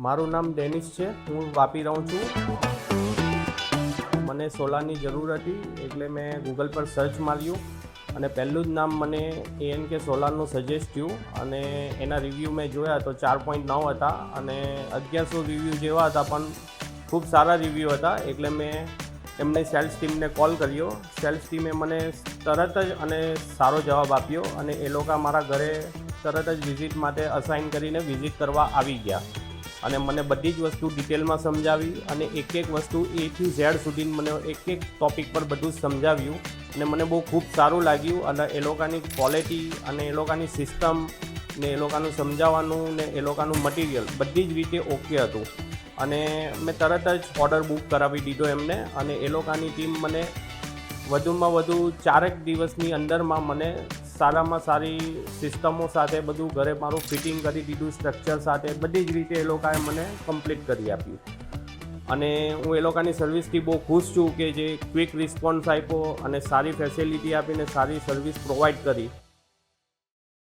મારું નામ ડેનિસ છે. હું વાપી રહું છું. મને સોલારની જરૂર હતી એટલે મેં ગૂગલ પર સર્ચ માર્યું અને પહેલું જ નામ મને ANK સોલારનું સજેસ્ટ થયું અને એના રિવ્યૂ મેં જોયા તો 4.9 હતા અને 1100 રિવ્યૂ જેવા હતા, પણ ખૂબ સારા રિવ્યૂ હતા. એટલે મેં એમને સેલ્સ ટીમને કોલ કર્યો. સેલ્સ ટીમે મને તરત જ અને સારો જવાબ આપ્યો અને એ લોકો મારા ઘરે તરત જ વિઝિટ માટે અસાઇન કરીને વિઝિટ કરવા આવી ગયા અને મને બધી જ વસ્તુ ડિટેલમાં સમજાવી અને એક એક વસ્તુ A થી Z સુધી મને એક એક ટૉપિક પર બધું જ સમજાવ્યું અને મને બહુ ખૂબ સારું લાગ્યું. અને એ લોકોની ક્વોલિટી અને એ લોકોની સિસ્ટમ ને એ લોકોનું સમજાવવાનું ને એ લોકોનું મટિરિયલ બધી જ રીતે ઓકે હતું અને મેં તરત જ ઓર્ડર બુક કરાવી દીધો એમને અને એ લોકોની ટીમ મને વધુમાં વધુ 4 દિવસની અંદરમાં મને સારામાં સારી સિસ્ટમો સાથે બધું ઘરે મારું ફિટિંગ કરી દીધું, સ્ટ્રક્ચર સાથે બધી જ રીતે એ લોકોએ મને કમ્પ્લીટ કરી આપ્યું અને હું એ લોકોની સર્વિસથી બહુ ખુશ છું કે જે ક્વિક રિસ્પોન્સ આપ્યો અને સારી ફેસિલિટી આપીને સારી સર્વિસ પ્રોવાઈડ કરી.